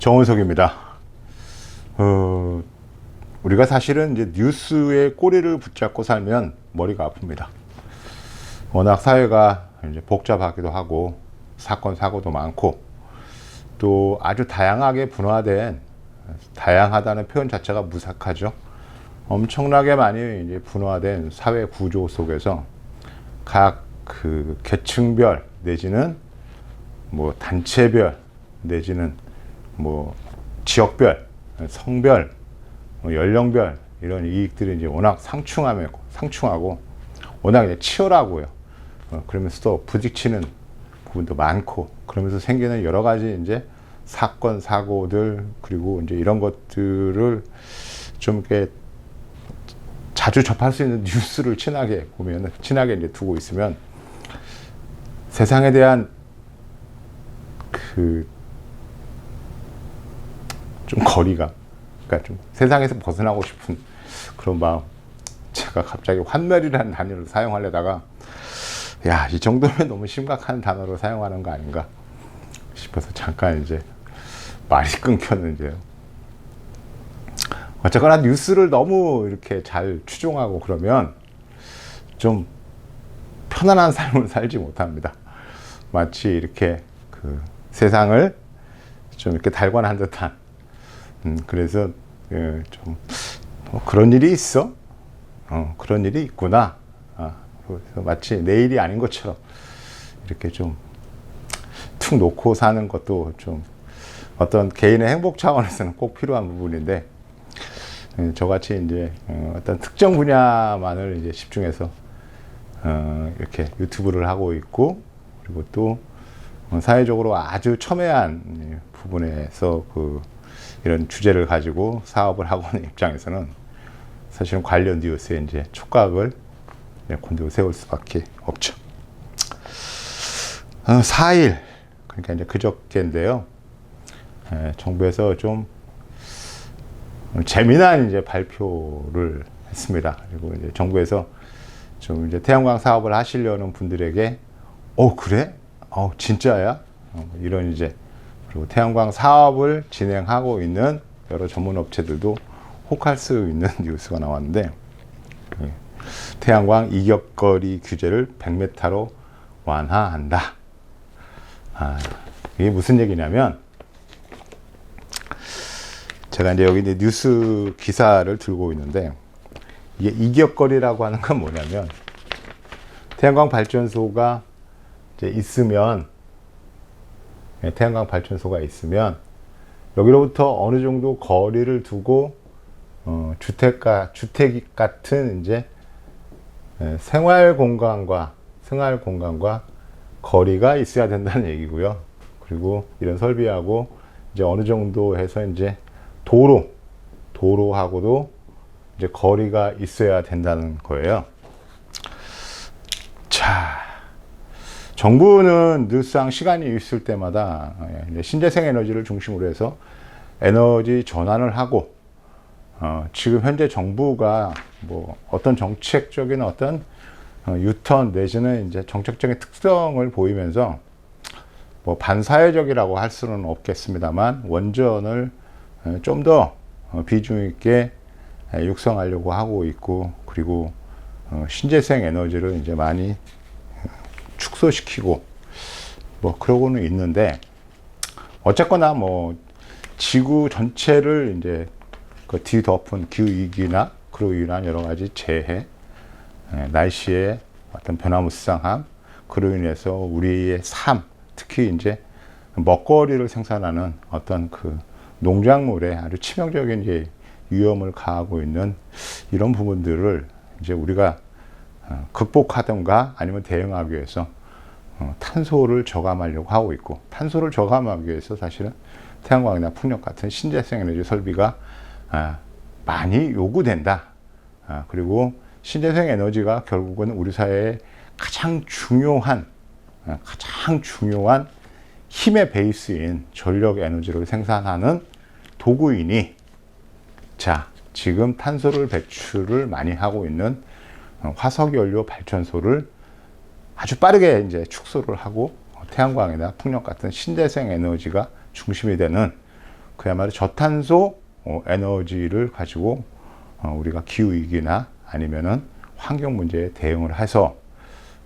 정원석입니다. 우리가 사실은 이제 뉴스에 꼬리를 붙잡고 살면 머리가 아픕니다. 워낙 사회가 이제 복잡하기도 하고 사건 사고도 많고 또 아주 다양하게 분화된, 다양하다는 표현 자체가 무색하죠. 엄청나게 많이 이제 분화된 사회 구조 속에서 각 그 계층별 내지는 뭐 단체별 내지는 뭐 지역별, 성별, 연령별 이런 이익들이 이제 워낙 상충하고 워낙 이제 치열하고요. 그러면서도 부딪히는 부분도 많고 그러면서 생기는 여러 가지 이제 사건 사고들 그리고 이제 이런 것들을 좀 이렇게 자주 접할 수 있는 뉴스를 친하게 보면은 친하게 이제 두고 있으면 세상에 대한 그 좀 거리가, 그러니까 좀 세상에서 벗어나고 싶은 그런 마음. 제가 갑자기 환멸이라는 단어를 사용하려다가 야, 이 정도면 너무 심각한 단어로 사용하는 거 아닌가 싶어서 잠깐 이제 말이 끊겼는데요. 어쨌거나 뉴스를 너무 이렇게 잘 추종하고 그러면 좀 편안한 삶을 살지 못합니다. 마치 이렇게 그 세상을 좀 이렇게 달관한 듯한 그래서 좀 그런 일이 있어? 그런 일이 있구나. 그래서 마치 내일이 아닌 것처럼 이렇게 좀 툭 놓고 사는 것도 좀 어떤 개인의 행복 차원에서는 꼭 필요한 부분인데 저같이 이제 어떤 특정 분야만을 이제 집중해서 이렇게 유튜브를 하고 있고 그리고 또 사회적으로 아주 첨예한 부분에서 이런 주제를 가지고 사업을 하고 있는 입장에서는 사실은 관련 뉴스에 이제 촉각을 곤두세울 세울 수밖에 없죠. 4일, 그러니까 이제 그저께인데요. 정부에서 좀 재미난 이제 발표를 했습니다. 그리고 이제 정부에서 좀 이제 태양광 사업을 하시려는 분들에게, 그래? 진짜야? 이런 이제, 그리고 태양광 사업을 진행하고 있는 여러 전문 업체들도 혹할 수 있는 뉴스가 나왔는데, 태양광 이격거리 규제를 100m로 완화한다. 이게 무슨 얘기냐면, 제가 이제 여기 이제 뉴스 기사를 들고 있는데, 이게 이격거리라고 하는 건 뭐냐면, 태양광 발전소가 이제 있으면, 태양광 발전소가 있으면, 여기로부터 어느 정도 거리를 두고, 주택 같은 이제 생활 공간과 거리가 있어야 된다는 얘기고요. 그리고 이런 설비하고 이제 어느 정도 해서 이제 도로하고도 이제 거리가 있어야 된다는 거예요. 자, 정부는 늘상 시간이 있을 때마다 이제 신재생 에너지를 중심으로 해서 에너지 전환을 하고, 지금 현재 정부가 뭐 어떤 정책적인 어떤 유턴 내지는 이제 정책적인 특성을 보이면서 뭐 반사회적이라고 할 수는 없겠습니다만 원전을 좀 더 비중 있게 육성하려고 하고 있고, 그리고 신재생 에너지를 이제 많이 축소시키고 뭐 그러고는 있는데, 어쨌거나 뭐 지구 전체를 이제 그 뒤덮은 기후위기나 그로 인한 여러 가지 재해, 날씨의 어떤 변화무쌍함, 그로 인해서 우리의 삶, 특히 이제 먹거리를 생산하는 어떤 그 농작물에 아주 치명적인 이제 위험을 가하고 있는 이런 부분들을 이제 우리가 극복하던가 아니면 대응하기 위해서 탄소를 저감하려고 하고 있고, 탄소를 저감하기 위해서 사실은 태양광이나 풍력 같은 신재생 에너지 설비가 많이 요구된다. 그리고 신재생 에너지가 결국은 우리 사회의 가장 중요한 힘의 베이스인 전력 에너지를 생산하는 도구이니, 자, 지금 탄소를 배출을 많이 하고 있는 화석연료 발전소를 아주 빠르게 이제 축소를 하고 태양광이나 풍력 같은 신재생 에너지가 중심이 되는 그야말로 저탄소 에너지를 가지고 우리가 기후위기나 아니면은 환경 문제에 대응을 해서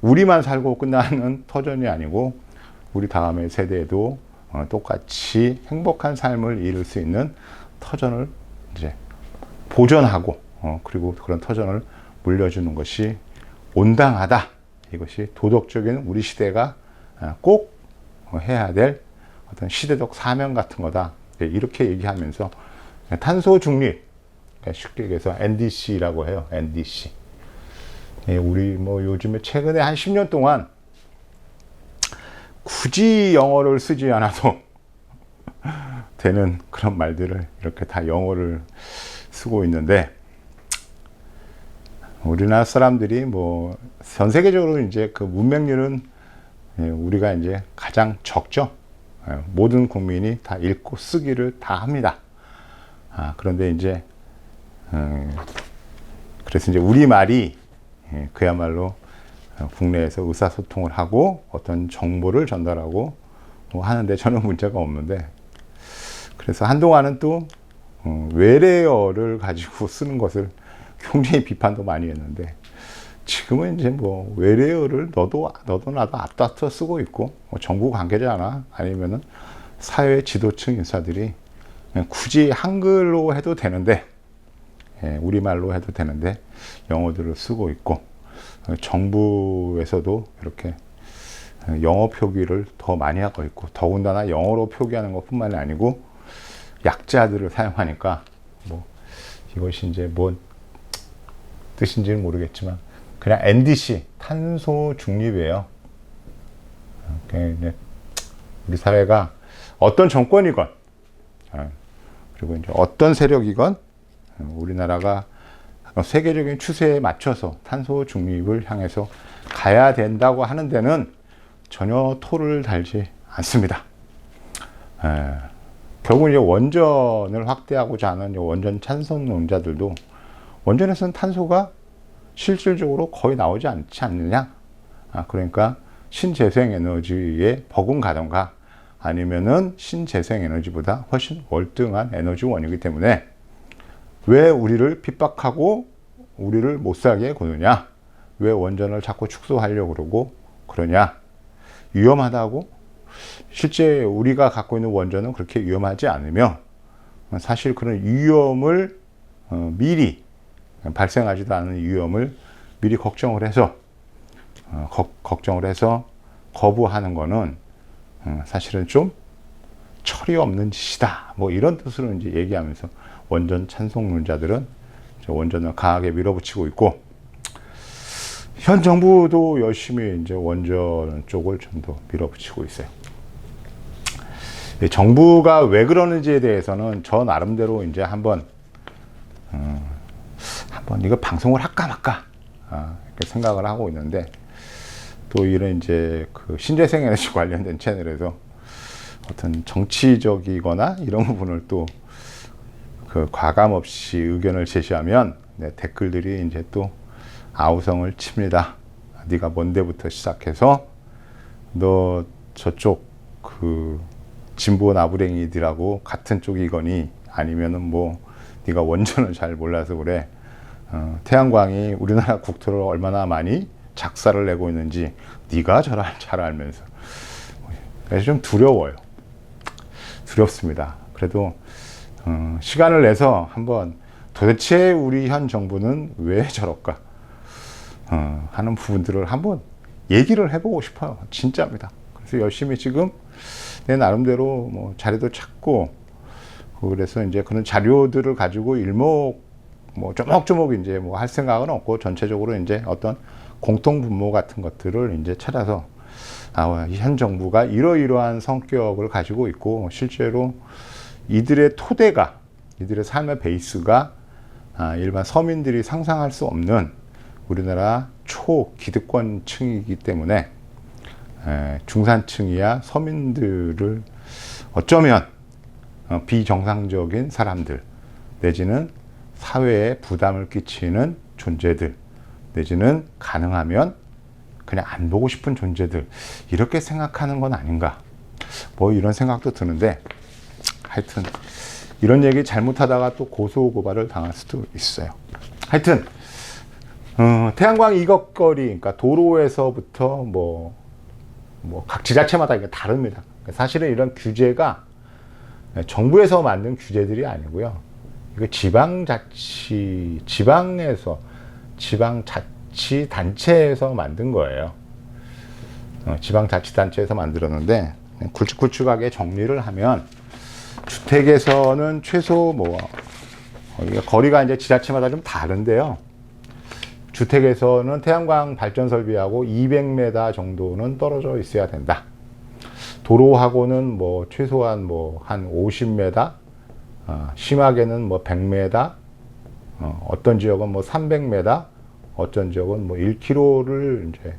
우리만 살고 끝나는 터전이 아니고 우리 다음의 세대에도 똑같이 행복한 삶을 이룰 수 있는 터전을 이제 보존하고 그리고 그런 터전을 물려주는 것이 온당하다. 이것이 도덕적인 우리 시대가 꼭 해야 될 어떤 시대적 사명 같은 거다. 이렇게 얘기하면서 탄소 중립, 쉽게 얘기해서 NDC라고 해요. NDC. 우리 뭐 요즘에 최근에 한 10년 동안 굳이 영어를 쓰지 않아도 되는 그런 말들을 이렇게 다 영어를 쓰고 있는데, 우리나라 사람들이 뭐 전 세계적으로 이제 그 문맹률은 우리가 이제 가장 적죠. 모든 국민이 다 읽고 쓰기를 다 합니다. 그런데 이제 그래서 이제 우리말이 그야말로 국내에서 의사소통을 하고 어떤 정보를 전달하고 뭐 하는데 저는 문제가 없는데, 그래서 한동안은 또 외래어를 가지고 쓰는 것을 굉장히 비판도 많이 했는데, 지금은 이제 뭐 외래어를 너도 나도 앞다퉈 쓰고 있고, 뭐 정부 관계자나 아니면은 사회 지도층 인사들이 굳이 한글로 해도 되는데, 우리말로 해도 되는데 영어들을 쓰고 있고, 정부에서도 이렇게 영어 표기를 더 많이 하고 있고, 더군다나 영어로 표기하는 것뿐만이 아니고 약자들을 사용하니까 뭐 이것이 이제 뭔 뜻인지는 모르겠지만 그냥 NDC, 탄소 중립이에요. 우리 사회가 어떤 정권이건 그리고 이제 어떤 세력이건 우리나라가 세계적인 추세에 맞춰서 탄소 중립을 향해서 가야 된다고 하는 데는 전혀 토를 달지 않습니다. 결국 이제 원전을 확대하고자 하는 원전 찬성론자들도 원전에서는 탄소가 실질적으로 거의 나오지 않지 않느냐. 그러니까 신재생 에너지에 버금가던가 아니면은 신재생 에너지보다 훨씬 월등한 에너지원이기 때문에 왜 우리를 핍박하고 우리를 못 살게 구느냐? 왜 원전을 자꾸 축소하려고 그러고 그러냐? 위험하다고? 실제 우리가 갖고 있는 원전은 그렇게 위험하지 않으며, 사실 그런 위험을 미리 발생하지도 않은 위험을 미리 걱정을 해서 거부하는 거는 사실은 좀 철이 없는 짓이다. 뭐 이런 뜻으로 이제 얘기하면서 원전 찬성론자들은 원전을 강하게 밀어붙이고 있고, 현 정부도 열심히 이제 원전 쪽을 좀 더 밀어붙이고 있어요. 정부가 왜 그러는지에 대해서는 저 나름대로 이제 한번 이거 방송을 할까 말까 이렇게 생각을 하고 있는데, 또 이런 이제 그 신재생 에너지 관련된 채널에서 어떤 정치적이거나 이런 부분을 또 그 과감 없이 의견을 제시하면 댓글들이 이제 또 아우성을 칩니다. 네가 뭔데부터 시작해서 너 저쪽 그 진보 나부랭이들하고 같은 쪽이거니, 아니면은 뭐 네가 원전을 잘 몰라서 그래. 태양광이 우리나라 국토를 얼마나 많이 작사를 내고 있는지 네가 잘 알면서. 그래서 좀 두려워요. 두렵습니다. 그래도 시간을 내서 한번 도대체 우리 현 정부는 왜 저럴까 하는 부분들을 한번 얘기를 해보고 싶어요. 진짜입니다. 그래서 열심히 지금 내 나름대로 뭐 자료도 찾고, 그래서 이제 그런 자료들을 가지고 뭐 조목조목 이제 뭐 할 생각은 없고, 전체적으로 이제 어떤 공통 분모 같은 것들을 이제 찾아서 현 정부가 이러이러한 성격을 가지고 있고, 실제로 이들의 토대가, 이들의 삶의 베이스가 일반 서민들이 상상할 수 없는 우리나라 초기득권층이기 때문에 중산층이야 서민들을 어쩌면 비정상적인 사람들, 내지는 사회에 부담을 끼치는 존재들, 내지는 가능하면 그냥 안 보고 싶은 존재들, 이렇게 생각하는 건 아닌가, 뭐 이런 생각도 드는데, 하여튼 이런 얘기 잘못하다가 또 고소고발을 당할 수도 있어요. 하여튼 태양광 이것거리, 그러니까 도로에서부터 각 지자체마다 이게 다릅니다. 사실은 이런 규제가 정부에서 만든 규제들이 아니고요. 이거 지방자치단체에서 만든 거예요. 지방자치단체에서 만들었는데, 굵직굵직하게 정리를 하면, 주택에서는 최소 거리가 이제 지자체마다 좀 다른데요. 주택에서는 태양광 발전 설비하고 200m 정도는 떨어져 있어야 된다. 도로하고는 최소한 한 50m, 심하게는 100m, 어떤 지역은 300m, 어떤 지역은 1km를 이제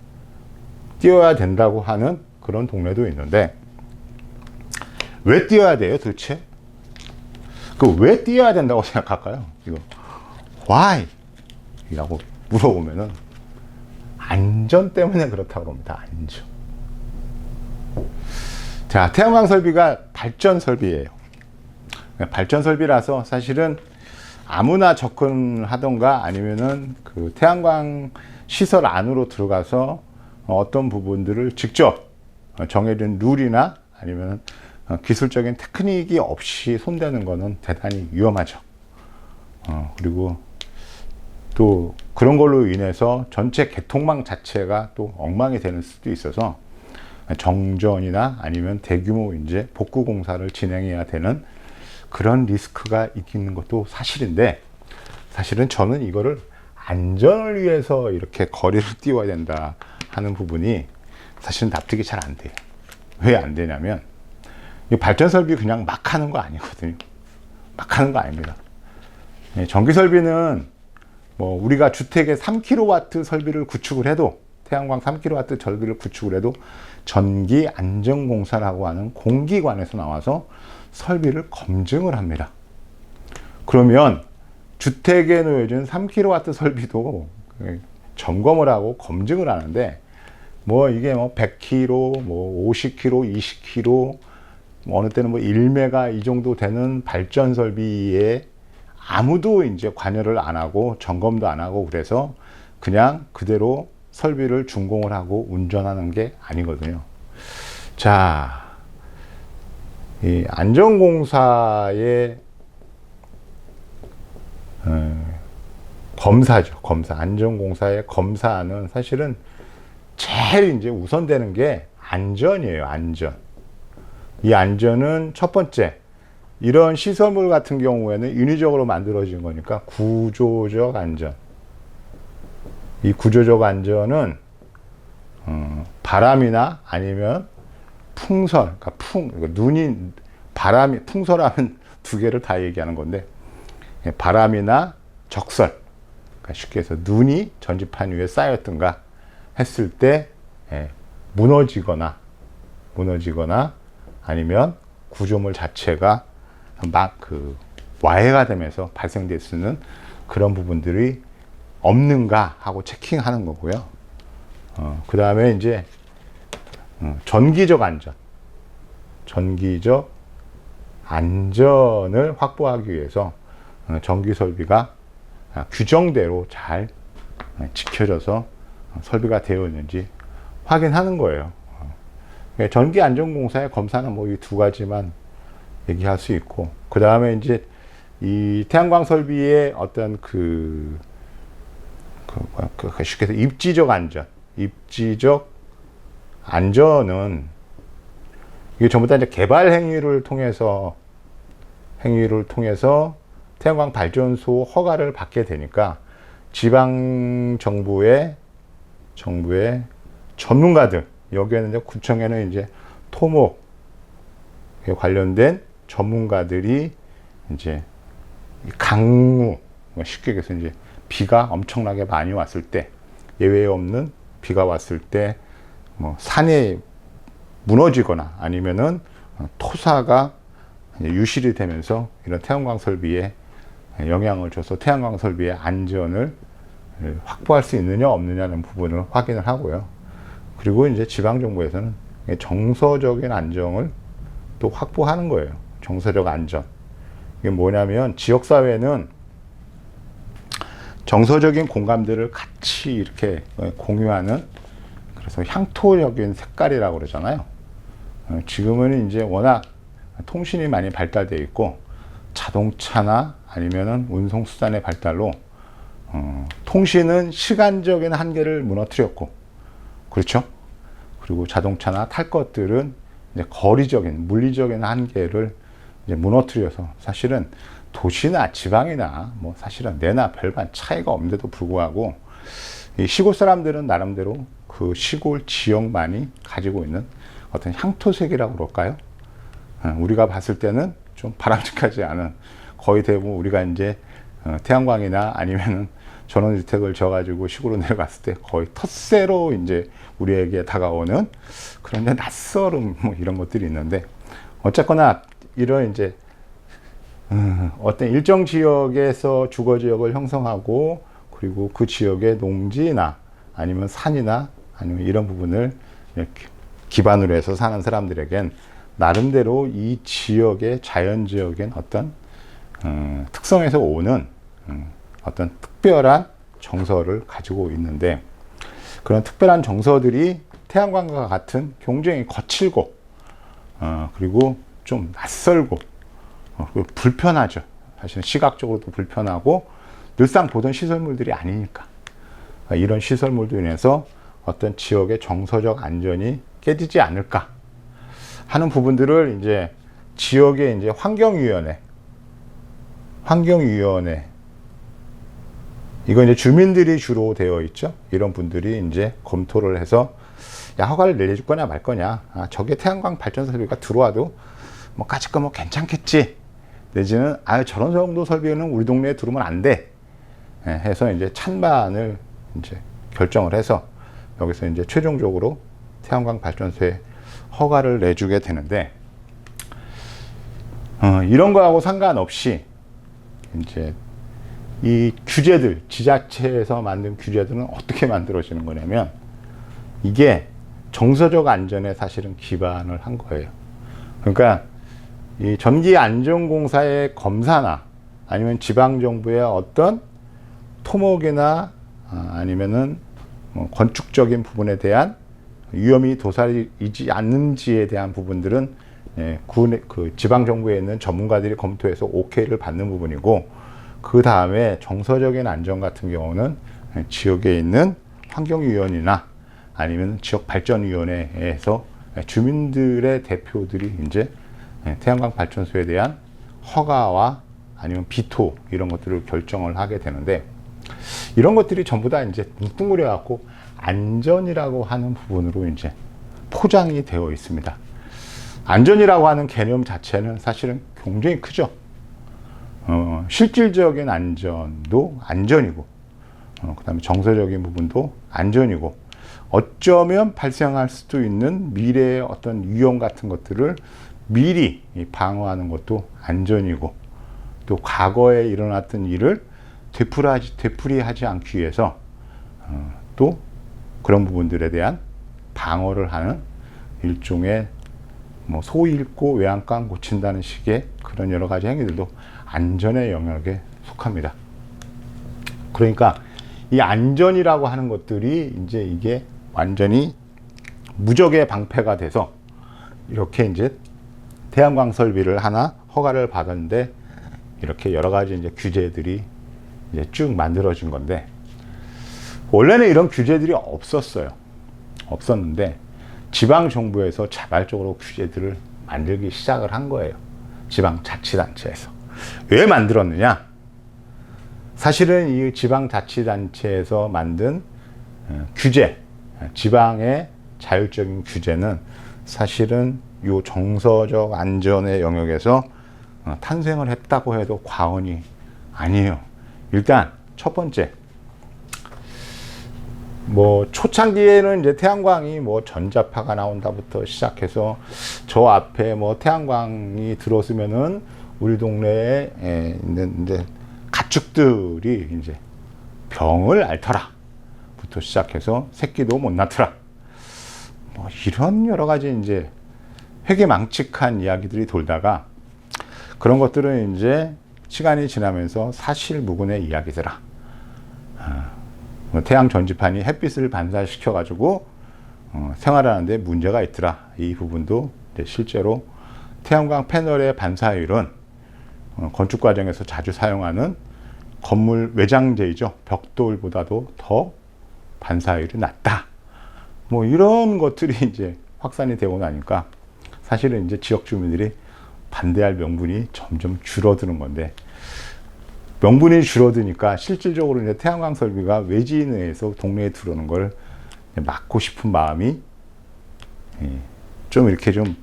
뛰어야 된다고 하는 그런 동네도 있는데, 왜 뛰어야 돼요, 도대체? 왜 뛰어야 된다고 생각할까요? 이거 why? 이라고 물어보면은 안전 때문에 그렇다고 합니다. 안전. 자, 태양광 설비가 발전 설비예요. 발전 설비라서 사실은 아무나 접근하던가 아니면은 그 태양광 시설 안으로 들어가서 어떤 부분들을 직접 정해진 룰이나 아니면 기술적인 테크닉이 없이 손대는 거는 대단히 위험하죠. 그리고 또 그런 걸로 인해서 전체 개통망 자체가 또 엉망이 되는 수도 있어서 정전이나 아니면 대규모 이제 복구 공사를 진행해야 되는 그런 리스크가 있는 것도 사실인데, 사실은 저는 이거를 안전을 위해서 이렇게 거리를 띄워야 된다 하는 부분이 사실은 납득이 잘 안 돼요. 왜 안 되냐면, 이 발전 설비 그냥 막 하는 거 아니거든요. 막 하는 거 아닙니다. 전기 설비는 우리가 주택에 3kW 설비를 구축을 해도, 태양광 3kW 설비를 구축을 해도 전기 안전공사라고 하는 공기관에서 나와서 설비를 검증을 합니다. 그러면 주택에 놓여진 3kW 설비도 점검을 하고 검증을 하는데, 이게 100kg, 50kg, 20kg, 어느 때는 1메가 이 정도 되는 발전 설비에 아무도 이제 관여를 안 하고 점검도 안 하고, 그래서 그냥 그대로 설비를 준공을 하고 운전하는 게 아니거든요. 자, 이 안전공사의 검사죠. 검사. 안전공사의 검사는 사실은 제일 이제 우선되는 게 안전이에요. 안전. 이 안전은 첫 번째, 이런 시설물 같은 경우에는 인위적으로 만들어진 거니까 구조적 안전. 이 구조적 안전은 바람이나 아니면 풍설, 그러니까 눈이, 바람이, 풍설하면 두 개를 다 얘기하는 건데, 바람이나 적설, 그러니까 쉽게 해서 눈이 전지판 위에 쌓였던가 했을 때 무너지거나 아니면 구조물 자체가 와해가 되면서 발생될 수 있는 그런 부분들이 없는가 하고 체킹하는 거고요. 그 다음에 이제 전기적 안전을 확보하기 위해서 전기 설비가 규정대로 잘 지켜져서 설비가 되어 있는지 확인하는 거예요. 전기안전공사의 검사는 이 두 가지만 얘기할 수 있고, 그 다음에 이제 이 태양광 설비의 어떤 쉽게 해서 입지적 안전은 이게 전부 다 이제 개발 행위를 통해서 태양광 발전소 허가를 받게 되니까 지방 정부의 전문가들, 여기에는 이제 구청에는 이제 토목에 관련된 전문가들이 이제 강우, 쉽게 얘기해서 이제 비가 엄청나게 많이 왔을 때, 예외 없는 비가 왔을 때 산이 무너지거나 아니면은 토사가 유실이 되면서 이런 태양광 설비에 영향을 줘서 태양광 설비의 안전을 확보할 수 있느냐 없느냐는 부분을 확인을 하고요. 그리고 이제 지방정부에서는 정서적인 안정을 또 확보하는 거예요. 정서적 안전. 이게 뭐냐면 지역사회는 정서적인 공감들을 같이 이렇게 공유하는, 그래서 향토적인 색깔이라고 그러잖아요. 지금은 이제 워낙 통신이 많이 발달되어 있고 자동차나 아니면은 운송수단의 발달로 통신은 시간적인 한계를 무너뜨렸고, 그렇죠? 그리고 자동차나 탈 것들은 이제 거리적인, 물리적인 한계를 이제 무너뜨려서 사실은 도시나 지방이나 뭐 사실은 내나 별반 차이가 없는데도 불구하고 이 시골 사람들은 나름대로 그 시골 지역만이 가지고 있는 어떤 향토색이라고 그럴까요? 우리가 봤을 때는 좀 바람직하지 않은, 거의 대부분 우리가 이제 태양광이나 아니면은 전원주택을 져가지고 시골로 내려갔을 때 거의 텃세로 이제 우리에게 다가오는 그런 이제 낯설음 뭐 이런 것들이 있는데, 어쨌거나 이런 이제 어떤 일정 지역에서 주거 지역을 형성하고, 그리고 그 지역의 농지나 아니면 산이나 아니면 이런 부분을 이렇게 기반으로 해서 사는 사람들에겐 나름대로 이 지역의 자연지역인 어떤 특성에서 오는 어떤 특별한 정서를 가지고 있는데, 그런 특별한 정서들이 태양광과 같은 굉장히 거칠고 그리고 좀 낯설고 그리고 불편하죠. 사실은 시각적으로도 불편하고 늘상 보던 시설물들이 아니니까, 이런 시설물도 인해서 어떤 지역의 정서적 안전이 깨지지 않을까 하는 부분들을 이제 지역의 이제 환경위원회, 이거 이제 주민들이 주로 되어 있죠. 이런 분들이 이제 검토를 해서 야, 허가를 내려줄 거냐 말 거냐, 저게 태양광 발전 설비가 들어와도 뭐 까짓거 뭐 괜찮겠지, 내지는 저런 정도 설비는 우리 동네에 들어오면 안 돼 해서 이제 찬반을 이제 결정을 해서 여기서 이제 최종적으로 태양광 발전소에 허가를 내주게 되는데, 이런 거하고 상관없이 이제 이 규제들, 지자체에서 만든 규제들은 어떻게 만들어지는 거냐면, 이게 정서적 안전에 사실은 기반을 한 거예요. 그러니까 이 전기안전공사의 검사나 아니면 지방정부의 어떤 토목이나 아니면은 뭐 건축적인 부분에 대한 위험이 도사리지 않는지에 대한 부분들은 그 지방정부에 있는 전문가들이 검토해서 오케이를 받는 부분이고, 그 다음에 정서적인 안전 같은 경우는 지역에 있는 환경위원회나 아니면 지역발전위원회에서 주민들의 대표들이 이제 태양광 발전소에 대한 허가와 아니면 비토 이런 것들을 결정을 하게 되는데, 이런 것들이 전부 다 이제 뭉뚱그려 갖고 안전이라고 하는 부분으로 이제 포장이 되어 있습니다. 안전이라고 하는 개념 자체는 사실은 굉장히 크죠. 실질적인 안전도 안전이고, 그 다음에 정서적인 부분도 안전이고, 어쩌면 발생할 수도 있는 미래의 어떤 위험 같은 것들을 미리 방어하는 것도 안전이고, 또 과거에 일어났던 일을 되풀이하지 않기 위해서 또 그런 부분들에 대한 방어를 하는 일종의 뭐 소 잃고 외양간 고친다는 식의 그런 여러 가지 행위들도 안전의 영역에 속합니다. 그러니까 이 안전이라고 하는 것들이 이제 이게 완전히 무적의 방패가 돼서 이렇게 이제 태양광 설비를 하나 허가를 받았는데, 이렇게 여러 가지 이제 규제들이 이제 쭉 만들어진 건데, 원래는 이런 규제들이 없었는데 지방 정부에서 자발적으로 규제들을 만들기 시작을 한 거예요. 지방자치단체에서. 왜 만들었느냐? 사실은 이 지방자치단체에서 만든 규제, 지방의 자율적인 규제는 사실은 이 정서적 안전의 영역에서 탄생을 했다고 해도 과언이 아니에요. 일단 첫 번째, 뭐 초창기에는 이제 태양광이 뭐 전자파가 나온다부터 시작해서 저 앞에 뭐 태양광이 들어오면은 우리 동네에 있는 이제 가축들이 이제 병을 앓더라부터 시작해서 새끼도 못 낳더라, 뭐 이런 여러 가지 이제 회개망측한 이야기들이 돌다가 그런 것들은 이제 시간이 지나면서 사실무근의 이야기더라. 태양 전지판이 햇빛을 반사시켜 가지고 생활하는데 문제가 있더라. 이 부분도 실제로 태양광 패널의 반사율은 건축 과정에서 자주 사용하는 건물 외장재이죠. 벽돌보다도 더 반사율이 낮다. 뭐 이런 것들이 이제 확산이 되고 나니까 사실은 이제 지역 주민들이 반대할 명분이 점점 줄어드는 건데, 명분이 줄어드니까 실질적으로 이제 태양광 설비가 외지인에 의해서 동네에 들어오는 걸 막고 싶은 마음이 좀 이렇게 좀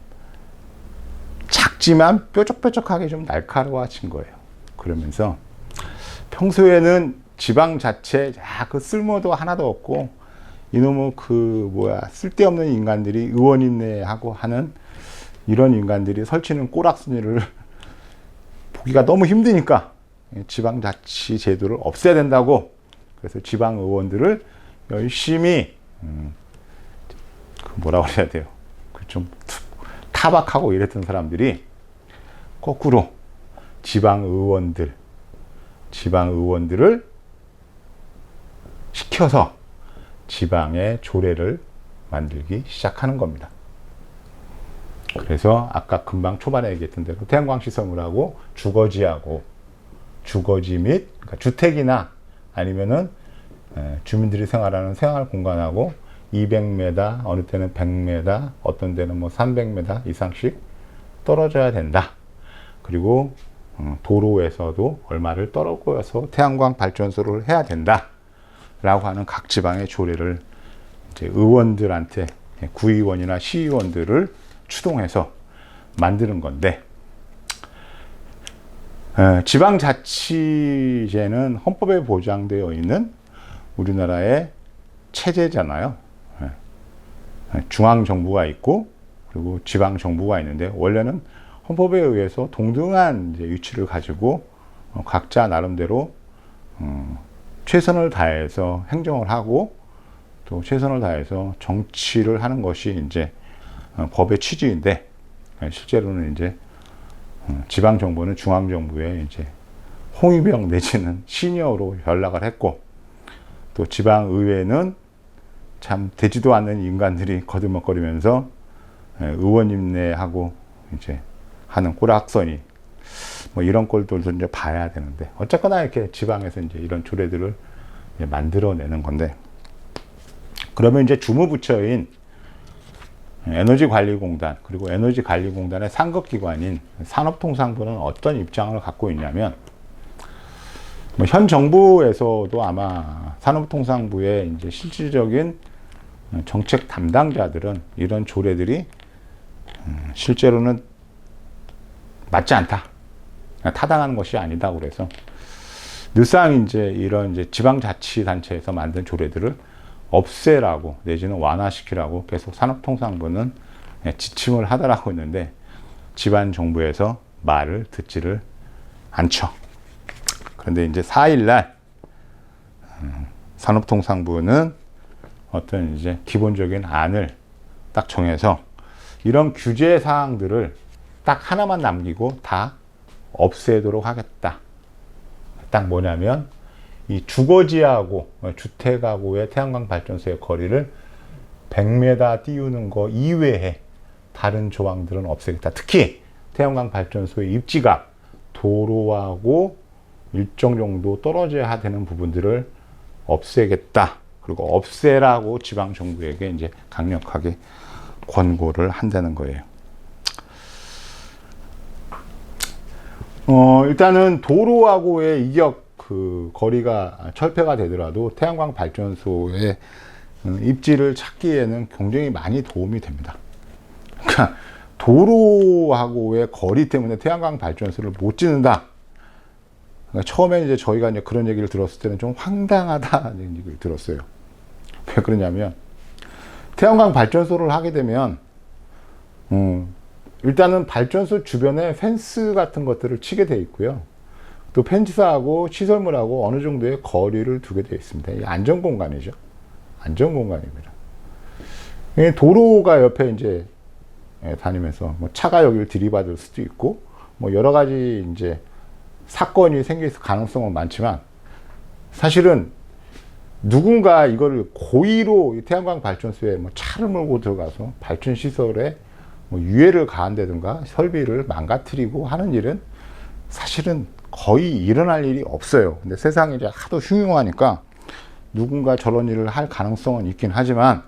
작지만 뾰족뾰족하게 좀 날카로워진 거예요. 그러면서 평소에는 지방 자체 그 쓸모도 하나도 없고 이놈의 쓸데없는 인간들이 의원인네 하고 하는 이런 인간들이 설치는 꼬락서니를 보기가 너무 힘드니까 지방자치 제도를 없애야 된다고, 그래서 지방 의원들을 열심히 뭐라 그래야 돼요, 좀 타박하고 이랬던 사람들이 거꾸로 지방 의원들을 시켜서 지방의 조례를 만들기 시작하는 겁니다. 그래서 아까 금방 초반에 얘기했던 대로 태양광 시설물하고 주거지 및 그러니까 주택이나 아니면은 주민들이 생활하는 생활 공간하고 200m, 어느 때는 100m, 어떤 데는 뭐 300m 이상씩 떨어져야 된다. 그리고 도로에서도 얼마를 떨어져서 태양광 발전소를 해야 된다. 라고 하는 각 지방의 조례를 이제 의원들한테, 구의원이나 시의원들을 추동해서 만드는 건데, 지방자치제는 헌법에 보장되어 있는 우리나라의 체제잖아요. 중앙정부가 있고 그리고 지방정부가 있는데, 원래는 헌법에 의해서 동등한 이제 위치를 가지고 각자 나름대로 최선을 다해서 행정을 하고 또 최선을 다해서 정치를 하는 것이 이제 법의 취지인데, 실제로는 이제 지방 정부는 중앙 정부에 이제 홍위병 내지는 시니어로 연락을 했고, 또 지방 의회는 참 되지도 않는 인간들이 거들먹거리면서 의원님네하고 이제 하는 꼬락서니 뭐 이런 꼴들도 이제 봐야 되는데, 어쨌거나 이렇게 지방에서 이제 이런 조례들을 이제 만들어내는 건데, 그러면 이제 주무부처인 에너지관리공단 그리고 에너지관리공단의 상급기관인 산업통상부는 어떤 입장을 갖고 있냐면, 현 정부에서도 아마 산업통상부의 이제 실질적인 정책 담당자들은 이런 조례들이 실제로는 맞지 않다, 타당한 것이 아니다. 그래서 늘상 이제 이런 이제 지방자치단체에서 만든 조례들을 없애라고 내지는 완화시키라고 계속 산업통상부는 지침을 하더라고 있는데, 지방 정부에서 말을 듣지를 않죠. 그런데 이제 4일날 산업통상부는 어떤 이제 기본적인 안을 딱 정해서 이런 규제 사항들을 딱 하나만 남기고 다 없애도록 하겠다. 딱 뭐냐면, 이 주거지하고 주택하고의 태양광 발전소의 거리를 100m 띄우는 거 이외에 다른 조항들은 없애겠다. 특히 태양광 발전소의 입지가 도로하고 일정 정도 떨어져야 되는 부분들을 없애겠다. 그리고 없애라고 지방 정부에게 이제 강력하게 권고를 한다는 거예요. 일단은 도로하고의 이격 거리가 철폐가 되더라도 태양광 발전소의 입지를 찾기에는 굉장히 많이 도움이 됩니다. 그러니까 도로하고의 거리 때문에 태양광 발전소를 못 짓는다. 그러니까 처음에 이제 저희가 이제 그런 얘기를 들었을 때는 좀 황당하다는 얘기를 들었어요. 왜 그러냐면, 태양광 발전소를 하게 되면 일단은 발전소 주변에 펜스 같은 것들을 치게 돼 있고요. 또 펜스하고 시설물하고 어느 정도의 거리를 두게 되어 있습니다. 이게 안전공간이죠. 안전공간입니다. 도로가 옆에 이제 다니면서 뭐 차가 여기를 들이받을 수도 있고, 뭐 여러 가지 이제 사건이 생길 가능성은 많지만 사실은 누군가 이거를 고의로 태양광 발전소에 뭐 차를 몰고 들어가서 발전 시설에 뭐 유해를 가한다든가 설비를 망가뜨리고 하는 일은 사실은 거의 일어날 일이 없어요. 근데 세상이 이제 하도 흉흉하니까 누군가 저런 일을 할 가능성은 있긴 하지만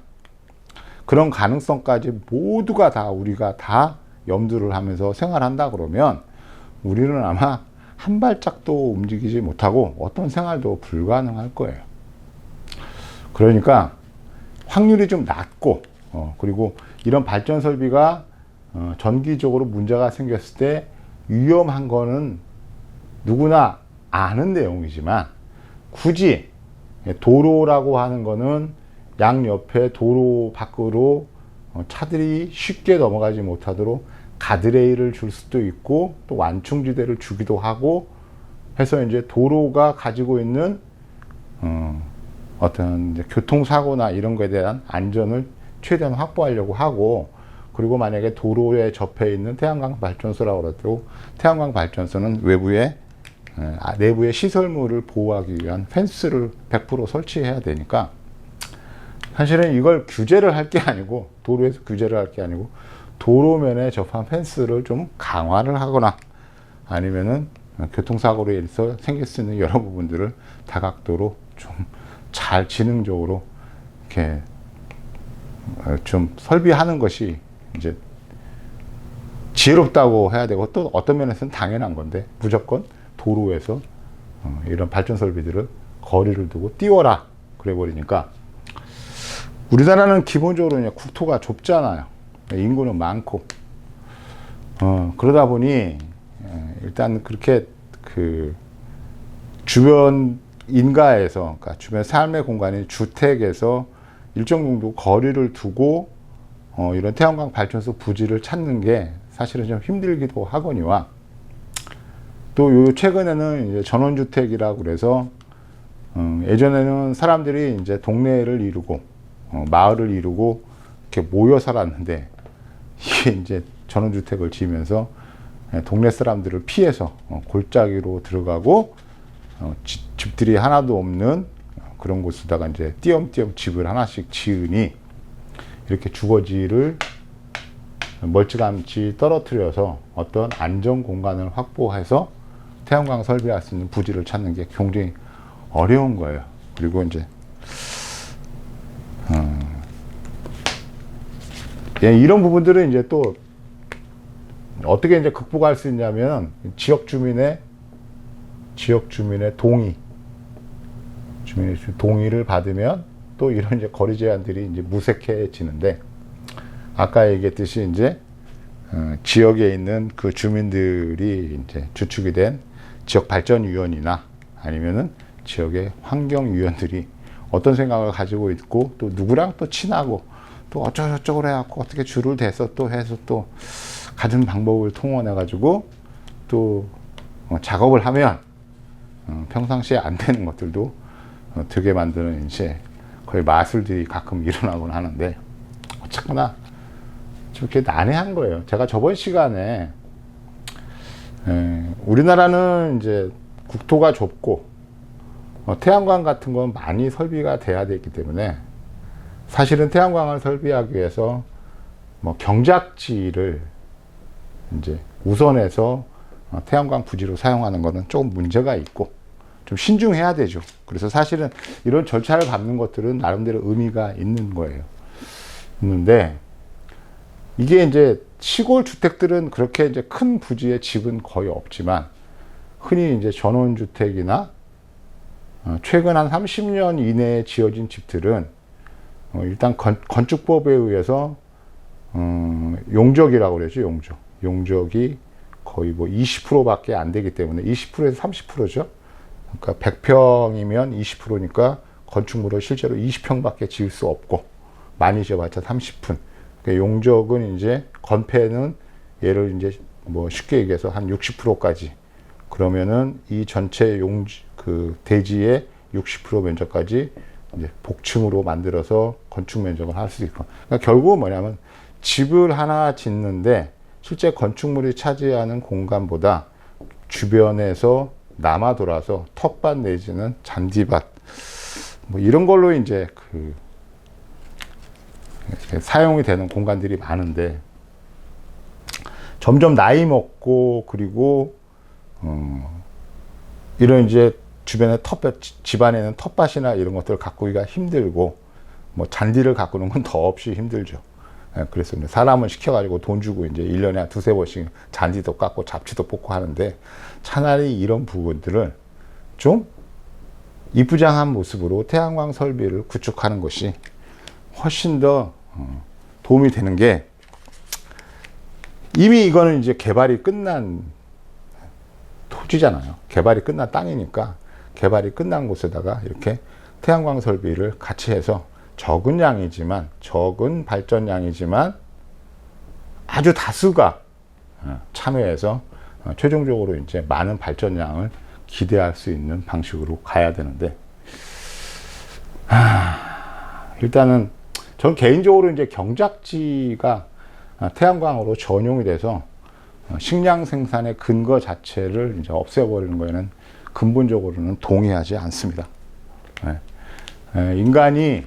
그런 가능성까지 모두가 다 우리가 다 염두를 하면서 생활한다 그러면 우리는 아마 한 발짝도 움직이지 못하고 어떤 생활도 불가능할 거예요. 그러니까 확률이 좀 낮고 그리고 이런 발전 설비가 전기적으로 문제가 생겼을 때 위험한 거는 누구나 아는 내용이지만 굳이 도로라고 하는 거는 양옆에 도로 밖으로 차들이 쉽게 넘어가지 못하도록 가드레일을 줄 수도 있고 또 완충지대를 주기도 하고 해서 이제 도로가 가지고 있는 어떤 이제 교통사고나 이런 거에 대한 안전을 최대한 확보하려고 하고 그리고 만약에 도로에 접해 있는 태양광 발전소라고 그래도 태양광 발전소는 외부에 내부의 시설물을 보호하기 위한 펜스를 100% 설치해야 되니까 사실은 이걸 규제를 할 게 아니고 도로에서 규제를 할 게 아니고 도로면에 접한 펜스를 좀 강화를 하거나 아니면은 교통사고로 인해서 생길 수 있는 여러 부분들을 다각도로 좀 잘 지능적으로 이렇게 좀 설비하는 것이 이제 지혜롭다고 해야 되고 또 어떤 면에서는 당연한 건데 무조건 도로에서 이런 발전 설비들을 거리를 두고 띄워라 그래 버리니까 우리나라는 기본적으로 그냥 국토가 좁잖아요. 인구는 많고 그러다 보니 일단 그렇게 그 주변 인가에서 그러니까 주변 삶의 공간인 주택에서 일정 정도 거리를 두고 이런 태양광 발전소 부지를 찾는 게 사실은 좀 힘들기도 하거니와 또 요 최근에는 이제 전원주택이라고 그래서 예전에는 사람들이 이제 동네를 이루고 마을을 이루고 이렇게 모여 살았는데 이게 이제 전원주택을 지으면서 동네 사람들을 피해서 골짜기로 들어가고 집들이 하나도 없는 그런 곳에다가 이제 띄엄띄엄 집을 하나씩 지으니 이렇게 주거지를 멀찌감치 떨어뜨려서 어떤 안전 공간을 확보해서 태양광 설비할 수 있는 부지를 찾는 게 굉장히 어려운 거예요. 그리고 이제 이런 부분들은 이제 또 어떻게 이제 극복할 수 있냐면 지역 주민의 동의를 받으면 또 이런 이제 거리 제한들이 이제 무색해지는데 아까 얘기했듯이 이제 지역에 있는 그 주민들이 이제 주축이 된 지역 발전위원이나 아니면은 지역의 환경위원들이 어떤 생각을 가지고 있고 또 누구랑 또 친하고 또 어쩌고저쩌고 해갖고 어떻게 줄을 대서 또 해서 또 가진 방법을 통원해 가지고 또 작업을 하면 평상시에 안 되는 것들도 되게 만드는 이제 거의 마술들이 가끔 일어나곤 하는데 어쨌거나 좀 이렇게 난해한 거예요. 제가 저번 시간에 우리나라는 이제 국토가 좁고 태양광 같은 건 많이 설비가 돼야 되기 때문에 사실은 태양광을 설비하기 위해서 뭐 경작지를 이제 우선해서 태양광 부지로 사용하는 거는 조금 문제가 있고 좀 신중해야 되죠. 그래서 사실은 이런 절차를 밟는 것들은 나름대로 의미가 있는 거예요. 있는데 이게 이제 시골 주택들은 그렇게 이제 큰 부지의 집은 거의 없지만 흔히 이제 전원주택이나 최근 한 30년 이내에 지어진 집들은 일단 건축법에 의해서 용적이라고 그러죠. 용적이 거의 뭐 20%밖에 안 되기 때문에 20%에서 30%죠. 그러니까 100평이면 20%니까 건축물을 실제로 20평밖에 지을 수 없고 많이 지어봤자 30분. 그러니까 용적은 이제 건폐는 얘를 이제 뭐 쉽게 얘기해서 한 60%까지 그러면은 이 전체 그 대지의 60% 면적까지 이제 복층으로 만들어서 건축 면적을 할 수 있고. 그러니까 결국은 뭐냐면 집을 하나 짓는데 실제 건축물이 차지하는 공간보다 주변에서 남아 돌아서 텃밭 내지는 잔디밭 뭐 이런 걸로 이제 사용이 되는 공간들이 많은데, 점점 나이 먹고 그리고 이런 이제 주변에 텃밭, 집안에는 텃밭이나 이런 것들을 가꾸기가 힘들고, 뭐 잔디를 가꾸는 건 더없이 힘들죠. 그래서 사람을 시켜가지고 돈 주고 이제 1년에 두세 번씩 잔디도 깎고 잡지도 뽑고 하는데, 차라리 이런 부분들을 좀 이쁘장한 모습으로 태양광 설비를 구축하는 것이 훨씬 더 도움이 되는 게, 이미 이거는 이제 개발이 끝난 토지잖아요. 개발이 끝난 땅이니까 개발이 끝난 곳에다가 이렇게 태양광 설비를 같이 해서 적은 양이지만, 적은 발전량이지만 아주 다수가 참여해서 최종적으로 이제 많은 발전량을 기대할 수 있는 방식으로 가야 되는데, 일단은 전 개인적으로 이제 경작지가 태양광으로 전용이 돼서 식량 생산의 근거 자체를 이제 없애버리는 거에는 근본적으로는 동의하지 않습니다. 인간이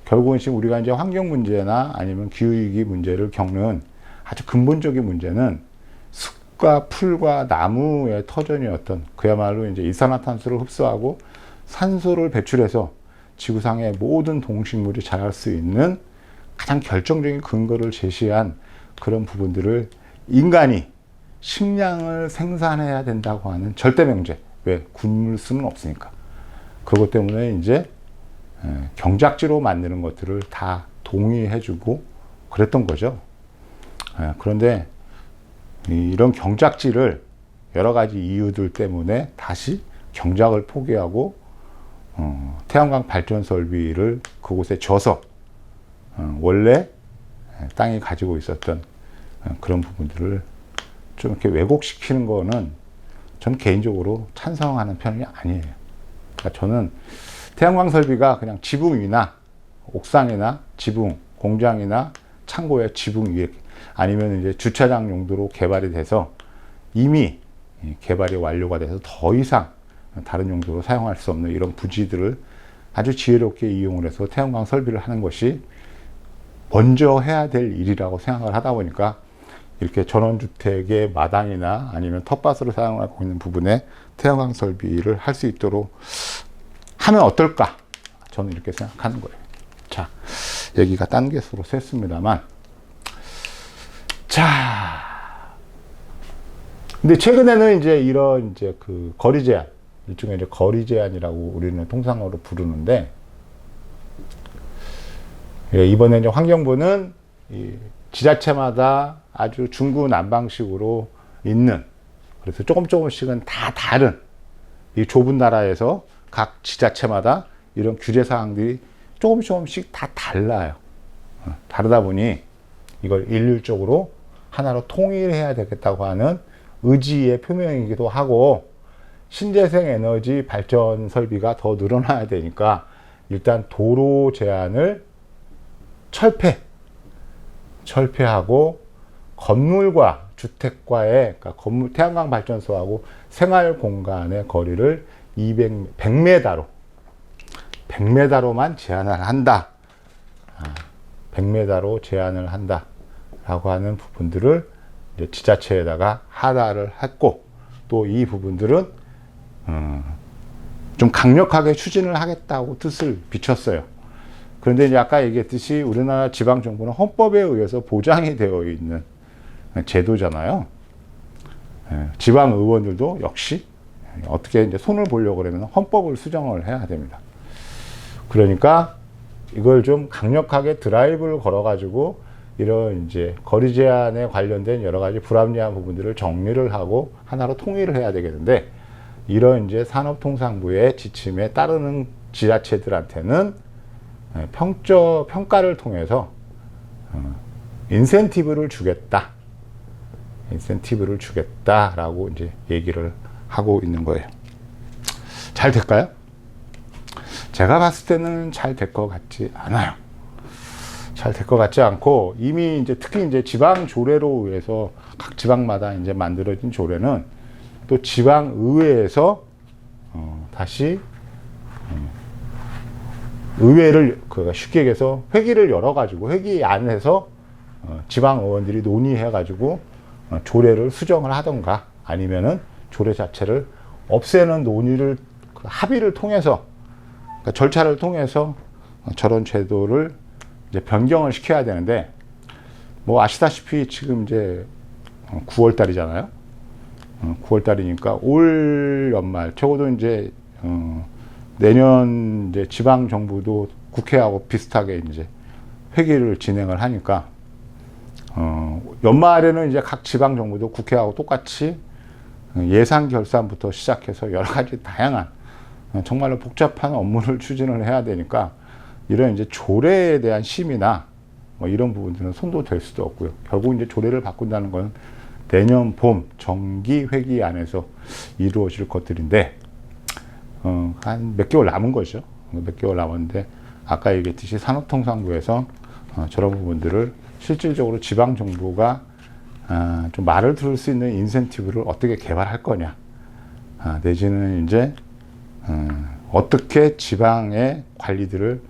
결국은 지금 우리가 이제 환경 문제나 아니면 기후위기 문제를 겪는 아주 근본적인 문제는 숲과 풀과 나무의 터전이었던, 그야말로 이제 이산화탄소를 흡수하고 산소를 배출해서 지구상의 모든 동식물이 자랄 수 있는 가장 결정적인 근거를 제시한 그런 부분들을 인간이 식량을 생산해야 된다고 하는 절대 명제. 왜? 굶을 수는 없으니까. 그것 때문에 이제 경작지로 만드는 것들을 다 동의해주고 그랬던 거죠. 그런데 이런 경작지를 여러 가지 이유들 때문에 다시 경작을 포기하고 태양광 발전 설비를 그곳에 져서 원래 땅이 가지고 있었던 그런 부분들을 좀 이렇게 왜곡시키는 거는 전 개인적으로 찬성하는 편이 아니에요. 그러니까 저는 태양광 설비가 그냥 지붕 위나 옥상이나 지붕, 공장이나 창고의 지붕 위에, 아니면 이제 주차장 용도로 개발이 돼서 이미 개발이 완료가 돼서 더 이상 다른 용도로 사용할 수 없는 이런 부지들을 아주 지혜롭게 이용을 해서 태양광 설비를 하는 것이 먼저 해야 될 일이라고 생각을 하다 보니까, 이렇게 전원주택의 마당이나 아니면 텃밭으로 사용하고 있는 부분에 태양광 설비를 할 수 있도록 하면 어떨까? 저는 이렇게 생각하는 거예요. 자, 얘기가 딴 개수로 샜습니다만. 자, 근데 최근에는 이제 이런 이제 그 거리 제한, 일종의 이제 거리 제한이라고 우리는 통상어로 부르는데, 이번에 이제 환경부는 이 지자체마다 아주 중구난방식으로 있는, 그래서 조금씩은 다 다른, 이 좁은 나라에서 각 지자체마다 이런 규제 사항들이 조금씩 다 달라요. 다르다 보니 이걸 일률적으로 하나로 통일해야 되겠다고 하는 의지의 표명이기도 하고, 신재생 에너지 발전 설비가 더 늘어나야 되니까 일단 도로 제한을 철폐하고 건물과 주택과의, 그러니까 건물, 태양광 발전소하고 생활 공간의 거리를 100m로만 제한을 한다. 100m로 제한을 한다. 라고 하는 부분들을 이제 지자체에다가 하라를 했고, 또 이 부분들은 좀 강력하게 추진을 하겠다고 뜻을 비췄어요. 그런데 이제 아까 얘기했듯이 우리나라 지방정부는 헌법에 의해서 보장이 되어 있는 제도잖아요. 지방의원들도 역시 어떻게 이제 손을 보려고 그러면 헌법을 수정을 해야 됩니다. 그러니까 이걸 좀 강력하게 드라이브를 걸어가지고 이런 이제 거리 제한에 관련된 여러 가지 불합리한 부분들을 정리를 하고 하나로 통일을 해야 되겠는데, 이런 이제 산업통상부의 지침에 따르는 지자체들한테는 평가를 통해서 인센티브를 주겠다라고 이제 얘기를 하고 있는 거예요. 잘 될까요? 제가 봤을 때는 잘 될 것 같지 않아요. 잘 될 것 같지 않고, 이미 이제 특히 이제 지방 조례로 의해서 각 지방마다 이제 만들어진 조례는 또 지방 의회에서 다시 의회를 쉽게 얘기해서 회기를 열어가지고 회기 안에서 지방 의원들이 논의해가지고 조례를 수정을 하던가 아니면은 조례 자체를 없애는 논의를 합의를 통해서, 그러니까 절차를 통해서 저런 제도를 이제 변경을 시켜야 되는데, 뭐 아시다시피 지금 이제 9월 달이잖아요. 9월 달이니까 올 연말 적어도 이제 내년 이제 지방 정부도 국회하고 비슷하게 이제 회기를 진행을 하니까 연말에는 이제 각 지방 정부도 국회하고 똑같이 예산 결산부터 시작해서 여러 가지 다양한 정말로 복잡한 업무를 추진을 해야 되니까 이런 이제 조례에 대한 심의나 뭐 이런 부분들은 손도 댈 수도 없고요. 결국 이제 조례를 바꾼다는 건 내년 봄 정기 회기 안에서 이루어질 것들인데 한 몇 개월 남은 거죠. 몇 개월 남았는데 아까 얘기했듯이 산업통상부에서 저런 부분들을 실질적으로 지방 정부가 좀 말을 들을 수 있는 인센티브를 어떻게 개발할 거냐, 내지는 이제 어떻게 지방의 관리들을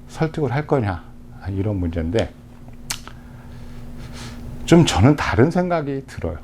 설득을 할 거냐, 이런 문제인데 좀 저는 다른 생각이 들어요.